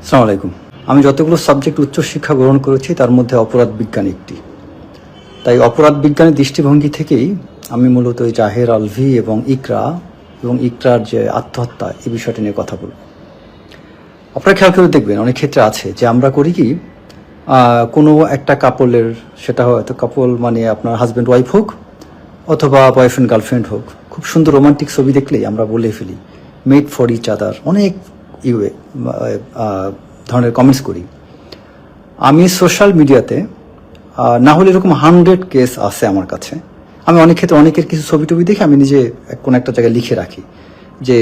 আসসালামু আলাইকুম। আমি যতগুলো সাবজেক্ট উচ্চশিক্ষা গ্রহণ করেছি তার মধ্যে অপরাধ বিজ্ঞান একটি। তাই অপরাধ বিজ্ঞানের দৃষ্টিভঙ্গি থেকেই আমি মূলত এই জাহের আলভি এবং ইকরার যে আত্মহত্যা এই বিষয়টা নিয়ে কথা বলব। আপনারা খেয়াল করে দেখবেন অনেক ক্ষেত্রে আছে যে আমরা করি কি কোনো একটা কাপলের, সেটা হয়তো কাপল মানে আপনার হাজব্যান্ড ওয়াইফ হোক অথবা বয়ফ্রেন্ড গার্লফ্রেন্ড হোক, খুব সুন্দর রোমান্টিক ছবি দেখলেই আমরা বলে ফেলি মেড ফর ইচ আদার, অনেক ধরনের কমেন্টস করি। আমি সোশ্যাল মিডিয়াতে না হলে এরকম 100 কেস আছে আমার কাছে। আমি অনেক ক্ষেত্রে অনেকের কিছু ছবি টবি দেখে আমি নিজে কোনো একটা জায়গায় লিখে রাখি যে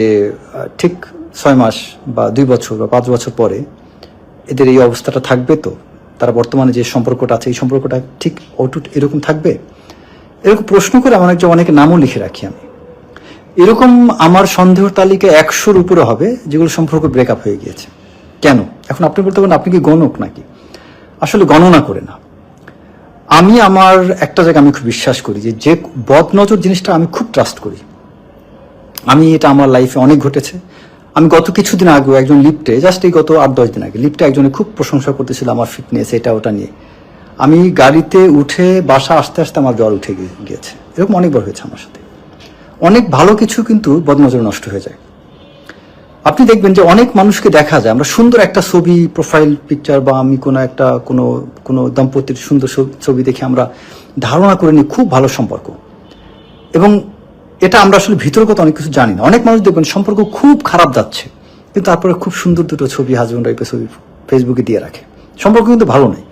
ঠিক 6 মাস বা 2 বছর বা 5 বছর পরে এদের এই অবস্থাটা থাকবে, তো তারা বর্তমানে যে সম্পর্কটা আছে এই সম্পর্কটা ঠিক অটুট এরকম থাকবে, এরকম প্রশ্ন করে আমার অনেকের নামও লিখে রাখি আমি। এরকম আমার সন্দেহ তালিকা 100-র উপরে হবে যেগুলো সম্পর্ক ব্রেকআপ হয়ে গিয়েছে। কেন? এখন আপনি বলতে পারেন আপনি কি গণক নাকি? আসলে গণনা করে না। আমি আমার একটা জায়গায় আমি খুব বিশ্বাস করি যে বদনজর জিনিসটা আমি খুব ট্রাস্ট করি। আমি এটা আমার লাইফে অনেক ঘটেছে। আমি গত কিছুদিন আগে একজন লিফটে, জাস্ট এই গত 8-10 দিন আগে লিফটে একজনে খুব প্রশংসা করতেছিল আমার ফিটনেস, এটা ওটা নিয়ে। আমি গাড়িতে উঠে বাসা আসতে আসতে আমার জ্বর উঠে গিয়েছে। এরকম অনেকবার হয়েছে আমার সাথে। অনেক ভালো কিছু কিন্তু বদনজর নষ্ট হয়ে যায়। আপনি দেখবেন যে অনেক মানুষকে দেখা যায়, আমরা সুন্দর একটা ছবি, প্রোফাইল পিকচার বা আমি কোনো দম্পতির সুন্দর ছবি দেখে আমরা ধারণা করে নিই খুব ভালো সম্পর্ক, এবং এটা আমরা আসলে ভিতরগত অনেক কিছু জানি না। অনেক মানুষ দেখবেন সম্পর্ক খুব খারাপ যাচ্ছে কিন্তু তারপরে খুব সুন্দর দুটো ছবি, হাজব্যান্ড ওয়াইফের ছবি ফেসবুকে দিয়ে রাখে। সম্পর্ক কিন্তু ভালো নেই।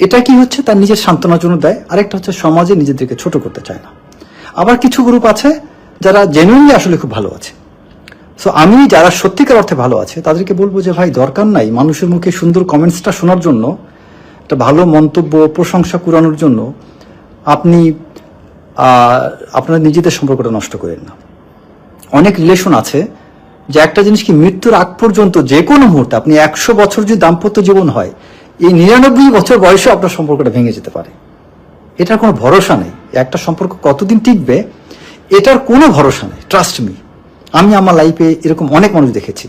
এটা কি হচ্ছে? তার নিজের সান্ত্বনার জন্য দেয়। আরেকটা হচ্ছে সমাজে নিজেদেরকে ছোট করতে চায় না। আবার কিছু গ্রুপ আছে যারা জেনুইনলি আসলে খুব ভালো আছে। সো আমি যারা সত্যিকার অর্থে ভালো আছে তাদেরকে বলবো যে ভাই, দরকার নাই মানুষের মুখে সুন্দর কমেন্টসটা শোনার জন্য, একটা ভালো মন্তব্য প্রশংসা কুড়ানোর জন্য আপনি আপনার নিজেদের সম্পর্কটা নষ্ট করেন না। অনেক রিলেশন আছে যে একটা জিনিস কি, মৃত্যুর আগ পর্যন্ত যে কোনো মুহূর্তে, আপনি 100 বছর যদি দাম্পত্য জীবন হয়, এই 99 বছর বয়সে আপনার সম্পর্কটা ভেঙে যেতে পারে। এটার কোনো ভরসা নেই। একটা সম্পর্ক কতদিন টিকবে এটার কোনো ভরসা নেই, ট্রাস্ট মি। আমি আমার লাইফে এরকম অনেক মানুষ দেখেছি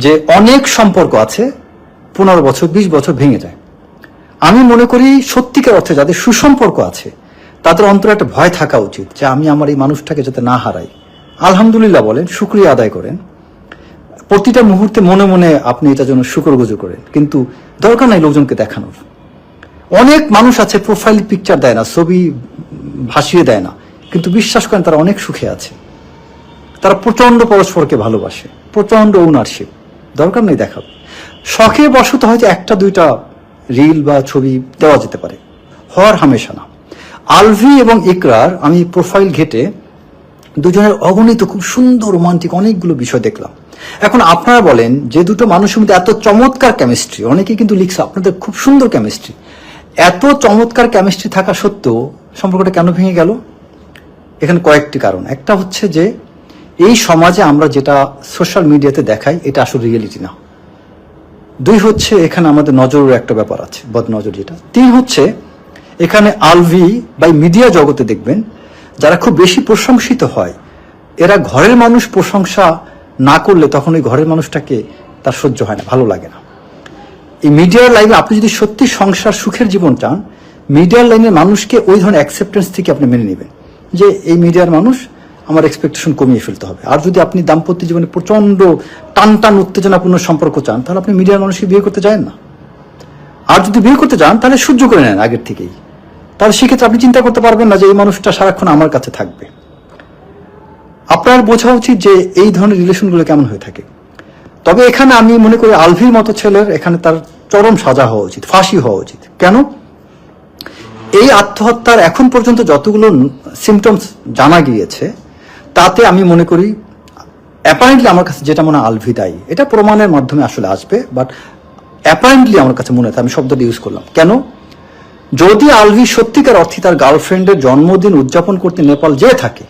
যে অনেক সম্পর্ক আছে 15 বছর 20 বছর ভেঙে যায়। আমি মনে করি সত্যিকার অর্থে যাদের সুসম্পর্ক আছে তাদের অন্তরে একটা ভয় থাকা উচিত যে আমি আমার এই মানুষটাকে যাতে না হারাই। আলহামদুলিল্লাহ বলেন, শুকরিয়া আদায় করেন, প্রতিটা মুহূর্তে মনে মনে আপনি এটার জন্য শুকরগুজর করেন, কিন্তু দরকার নাই লোকজনকে দেখানোর। অনেক মানুষ আছে প্রোফাইল পিকচার দেয় না, ছবি ভাসিয়ে দেয় না, কিন্তু বিশ্বাস করেন তারা অনেক সুখে আছে। তারা প্রচন্ড পরস্পরকে ভালোবাসে, প্রচন্ড ওনারশিপ। দরকার নেই দেখাবো। শখে বশত হয়তো 1-2টা রিল বা ছবি দেওয়া যেতে পারে, হওয়ার হামেশা না। আলভি এবং ইকরার আমি প্রোফাইল ঘেটে দুজনের অগণিত খুব সুন্দর রোমান্টিক অনেকগুলো বিষয় দেখলাম। এখন আপনারা বলেন যে দুটো মানুষের মধ্যে এত চমৎকার কেমিস্ট্রি, অনেকেই কিন্তু লিখছে আপনাদের খুব সুন্দর কেমিস্ট্রি, এত চমৎকার কেমিস্ট্রি থাকা সত্ত্বেও সম্পর্কটা কেন ভেঙে গেল? এখানে কয়েকটি কারণ। একটা হচ্ছে যে এই সমাজে আমরা যেটা সোশ্যাল মিডিয়াতে দেখাই এটা আসলে রিয়েলিটি না। 2 হচ্ছে এখানে আমাদের নজরের একটা ব্যাপার আছে, বদনজর যেটা। 3 হচ্ছে এখানে আলভি বা মিডিয়া জগতে দেখবেন যারা খুব বেশি প্রশংসিত হয়, এরা ঘরের মানুষ প্রশংসা না করলে তখন ওই ঘরের মানুষটাকে তার সহ্য হয় না, ভালো লাগে না। এই মিডিয়ার লাইনে আপনি যদি সত্যি সংসার সুখের জীবন চান, মিডিয়ার লাইনের মানুষকে ওই ধরনের অ্যাকসেপ্টেন্স থেকে আপনি মেনে নেবেন যে এই মিডিয়ার মানুষ, আমার এক্সপেকটেশন কমিয়ে ফেলতে হবে। আর যদি আপনি দাম্পত্য জীবনে প্রচন্ড টান উত্তেজনাপূর্ণ সম্পর্ক চান তাহলে আপনি মিডিয়ার মানুষকে বিয়ে করতে যান না। আর যদি বিয়ে করতে চান তাহলে সহ্য করে নেন আগের থেকেই। তাহলে সেক্ষেত্রে আপনি চিন্তা করতে পারবেন না যে এই মানুষটা সারাক্ষণ আমার কাছে থাকবে। আপনার বোঝা উচিত যে এই ধরনের রিলেশনগুলো কেমন হয়ে থাকে। তবে এখানে আমি মনে করি আলভির মতো ছেলের এখানে তার চরম সাজা হওয়া উচিত, ফাঁসি হওয়া উচিত। কেন? এই আত্মহত্যার এখন পর্যন্ত যতগুলো সিমটমস জানা গিয়েছে তাতে আমি মনে করি অ্যাপারেন্টলি আমার কাছে যেটা মনে হয় আলভি দায়ী। এটা প্রমাণের মাধ্যমে আসলে আসবে, বাট অ্যাপারেন্টলি আমার কাছে মনে হয়, আমি শব্দটা ইউজ করলাম কেন, যদি আলভি সত্যিকার অর্থে তার গার্লফ্রেন্ডের জন্মদিন উদযাপন করতে নেপাল যেয়ে থাকে,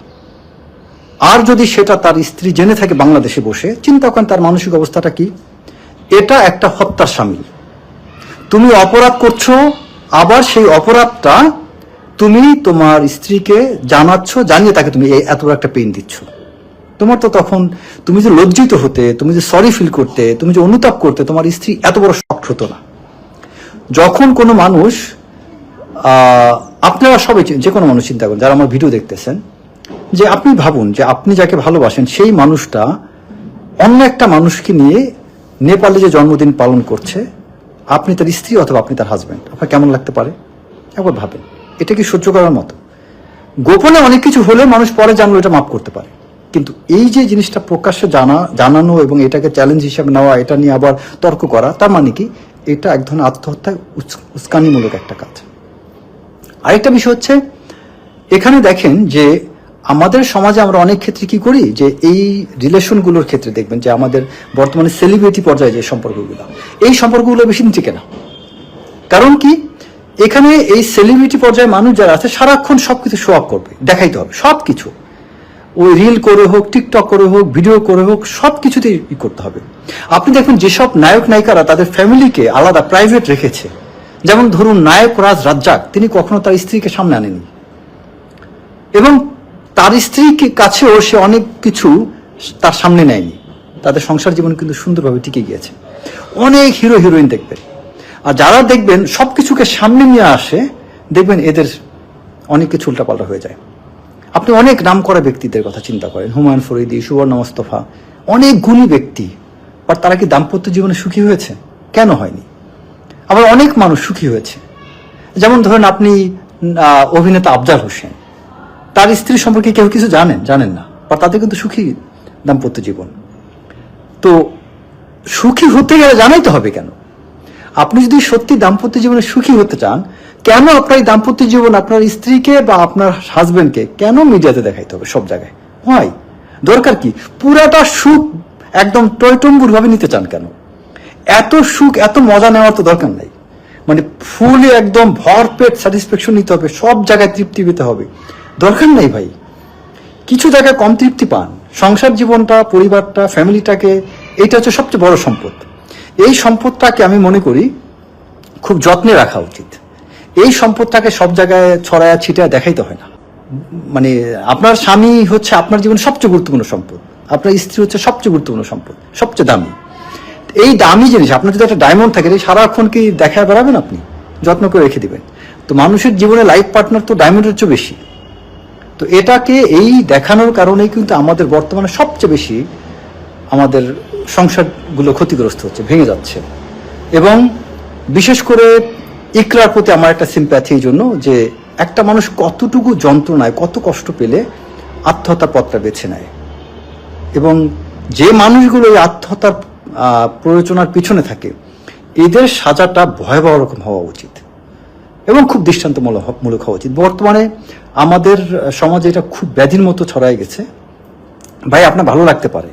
আর যদি সেটা তার স্ত্রী জেনে থাকে বাংলাদেশে বসে, চিন্তা করেন তার মানসিক অবস্থাটা কি। এটা একটা হত্যার শামিল। তুমি অপরাধ করছো, আবার সেই অপরাধটা তুমি তোমার স্ত্রীকে জানাচ্ছ, জানিয়ে তাকে তুমি এত বড় একটা পেইন দিচ্ছ। তোমার তো তখন তুমি যে লজ্জিত হতে, তুমি যে সরি ফিল করতে, তুমি যে অনুতাপ করতে, তোমার স্ত্রী এত বড় শক্ট হতো না। যখন কোনো মানুষ, আপনারা সবাই যে কোনো মানুষ চিন্তা করেন যারা আমার ভিডিও দেখতেছেন, যে আপনি ভাবুন যে আপনি যাকে ভালোবাসেন সেই মানুষটা অন্য একটা মানুষকে নিয়ে নেপালে যে জন্মদিন পালন করছে, আপনি তার স্ত্রী অথবা আপনি তার হাজব্যান্ড, আপনার কেমন লাগতে পারে? একবার ভাবেন, এটা কি সহ্য করার মতো? গোপনে অনেক কিছু হলে মানুষ পরে জানলো এটা মাফ করতে পারে, কিন্তু এই যে জিনিসটা প্রকাশ্যে জানানো এবং এটাকে চ্যালেঞ্জ হিসাবে নেওয়া, এটা নিয়ে আবার তর্ক করা, তার মানে কি এটা এক ধরনের আত্মহত্যা, উস্কানিমূলক একটা কাজ। আরেকটা বিষয় হচ্ছে, এখানে দেখেন যে আমাদের সমাজে আমরা অনেক ক্ষেত্রে কি করি, যে এই রিলেশনগুলোর ক্ষেত্রে দেখবেন যে আমাদের বর্তমানে সেলিব্রিটি পর্যায়ে যে সম্পর্কগুলো, এই সম্পর্কগুলো বেশি দিন টিকে না। কারণ কি, এখানে এই সেলিব্রিটি পর্যায়ে মানুষ যারা আছে সারাক্ষণ সবকিছু শো আপ করবে, দেখাইতে হবে সবকিছু, ওই রিল করে হোক, টিকটক করে হোক, ভিডিও করে হোক, সবকিছুতেই করতে হবে। আপনি দেখুন যেসব নায়ক নায়িকারা তাদের ফ্যামিলিকে আলাদা প্রাইভেট রেখেছে, যেমন ধরুন নায়ক রাজ্জাক, তিনি কখনো তার স্ত্রীকে সামনে আনেনি, এবং তার স্ত্রীকে কাছেও সে অনেক কিছু তার সামনে নেয়নি, তাদের সংসার জীবন কিন্তু সুন্দরভাবে টিকে গিয়েছে। অনেক হিরো হিরোইন দেখবেন, আর যারা দেখবেন সবকিছুকে সামনে নিয়ে আসে, দেখবেন এদের অনেক কিছু উল্টাপাল্টা হয়ে যায়। আপনি অনেক নাম করা ব্যক্তিদের কথা চিন্তা করেন, হুমায়ুন ফরিদি, সুবর্ণা মোস্তফা, অনেক গুণী ব্যক্তি, আর তারা কি দাম্পত্য জীবনে সুখী হয়েছে? কেন হয়নি? আবার অনেক মানুষ সুখী হয়েছে, যেমন ধরেন আপনি অভিনেতা আফজাল হোসেন, তার স্ত্রী সম্পর্কে কেউ কিছু জানেন না, বা তাদের কিন্তু সুখী দাম্পত্য জীবন। তো সুখী হতে গেলে জানাইতে হবে কেন? আপনি যদি সত্যি দাম্পত্য জীবনে সুখী হতে চান, কেন আপনার এই দাম্পত্য জীবন আপনার স্ত্রীকে বা আপনার হাজবেন্ডকে কেন মিডিয়াতে দেখাইতে হবে সব জায়গায়? হয় দরকার কি? পুরাটা সুখ একদম টয়টম্বুর ভাবে নিতে চান কেন? এত সুখ, এত মজা নেওয়ার তো দরকার নাই। মানে ফুলে একদম ভরপেট স্যাটিসফ্যাকশন নিতে হবে, সব জায়গায় তৃপ্তি পেতে হবে, দরকার নাই ভাই। কিছু জায়গায় কম তৃপ্তি পান। সংসার জীবনটা, পরিবারটা, ফ্যামিলিটাকে, এইটা হচ্ছে সবচেয়ে বড় সম্পদ। এই সম্পদটাকে আমি মনে করি খুব যত্নে রাখা উচিত। এই সম্পদটাকে সব জায়গায় ছড়ায়া ছিটায় দেখাইতে হয় না। মানে আপনার স্বামী হচ্ছে আপনার জীবনের সবচেয়ে গুরুত্বপূর্ণ সম্পদ, আপনার স্ত্রী হচ্ছে সবচেয়ে গুরুত্বপূর্ণ সম্পদ, সবচেয়ে দামি। এই দামি জিনিস, আপনার যদি একটা ডায়মন্ড থাকে, সারাক্ষণ কি দেখায় বেড়াবেন? আপনি যত্ন করে রেখে দিবেন। তো মানুষের জীবনে লাইফ পার্টনার তো ডায়মন্ডের চেয়ে বেশি। তো এটাকে এই দেখানোর কারণেই কিন্তু আমাদের বর্তমানে সবচেয়ে বেশি আমাদের সংসারগুলো ক্ষতিগ্রস্ত হচ্ছে, ভেঙে যাচ্ছে। এবং বিশেষ করে ইকরার প্রতি আমার একটা সিম্প্যাথি এই জন্য, যে একটা মানুষ কতটুকু যন্ত্রণায়, কত কষ্ট পেলে আত্মহত্যার পথটা বেছে নেয়, এবং যে মানুষগুলো এই আত্মহত্যার প্ররোচনার পিছনে থাকে, এদের সাজাটা ভয়াবহ রকম হওয়া উচিত এবং খুব দৃষ্টান্তমূলক হওয়া উচিত। বর্তমানে আমাদের সমাজে এটা খুব ব্যাধির মতো ছড়ায় গেছে। ভাই আপনার ভালো লাগতে পারে,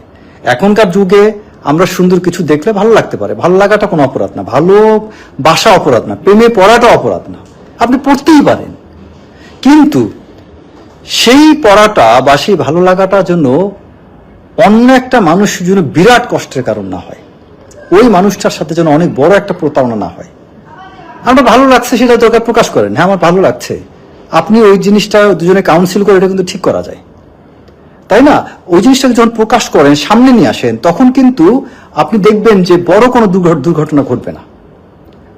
এখনকার যুগে আমরা সুন্দর কিছু দেখলে ভালো লাগতে পারে, ভালো লাগাটা কোনো অপরাধ না, ভালোবাসা অপরাধ না, প্রেমে পড়াটা অপরাধ না, আপনি পড়তেই পারেন। কিন্তু সেই পড়াটা বা সেই ভালো লাগাটার জন্য অন্য একটা মানুষের জন্য বিরাট কষ্টের কারণ না হয়, ওই মানুষটার সাথে যেন অনেক বড় একটা প্রতারণা না হয়। আমার ভালো লাগছে সেটা দরকার প্রকাশ করেন, হ্যাঁ আমার ভালো লাগছে, আপনি ওই জিনিসটা দুজনে কাউন্সিল করে এটা কিন্তু ঠিক করা যায়, তাই না? ওই জিনিসটাকে যখন প্রকাশ করেন, সামনে নিয়ে আসেন, তখন কিন্তু আপনি দেখবেন যে বড় কোনো দুর্ঘটনা ঘটবে না।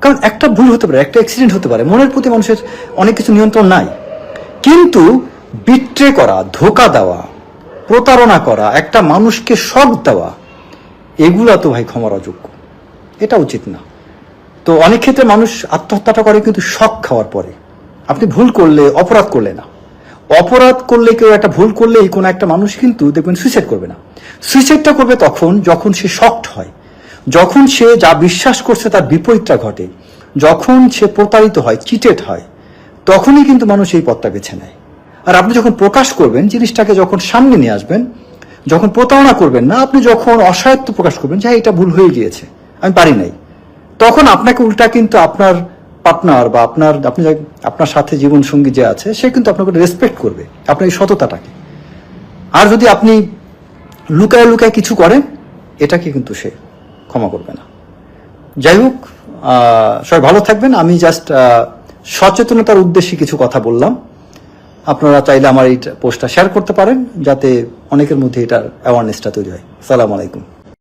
কারণ একটা ভুল হতে পারে, একটা অ্যাক্সিডেন্ট হতে পারে, মনের প্রতি মানুষের অনেক কিছু নিয়ন্ত্রণ নাই। কিন্তু বিট্রে করা, ধোকা দেওয়া, প্রতারণা করা, একটা মানুষকে শক দেওয়া, এগুলা তো ভাই ক্ষমার অযোগ্য, এটা উচিত না। তো অনেক ক্ষেত্রে মানুষ আত্মহত্যাটা করে কিন্তু শক খাওয়ার পরে। আপনি ভুল করলে, অপরাধ করলে না, অপরাধ করলে, কেউ একটা ভুল করলেই কোনো একটা মানুষ কিন্তু দেখবেন সুইসাইড করবে না। সুইসাইডটা করবে তখন যখন সে শকড হয়, যখন সে যা বিশ্বাস করছে তার বিপরীতটা ঘটে, যখন সে প্রতারিত হয়, চিটেড হয়, তখনই কিন্তু মানুষ এই পথটা বেছে নেয়। আর আপনি যখন প্রকাশ করবেন, জিনিসটাকে যখন সামনে নিয়ে আসবেন, যখন প্রতারণা করবেন না, আপনি যখন অসহায়ত্ব প্রকাশ করবেন যে এটা ভুল হয়ে গিয়েছে, আমি পারি নাই, তখন আপনাকে উল্টা কিন্তু আপনার পার্টনার বা আপনার সাথে জীবন সঙ্গী যে আছে, সে কিন্তু আপনাকে রেসপেক্ট করবে, আপনার এই সততাটাকে। আর যদি আপনি লুকায় লুকায় কিছু করেন, এটাকে কিন্তু সে ক্ষমা করবে না। যাই হোক, সবাই ভালো থাকবেন। আমি জাস্ট সচেতনতার উদ্দেশ্যে কিছু কথা বললাম। আপনারা চাইলে আমার এই পোস্টটা শেয়ার করতে পারেন, যাতে অনেকের মধ্যে এটার অ্যাওয়ারনেসটা তৈরি হয়। আসসালামু আলাইকুম।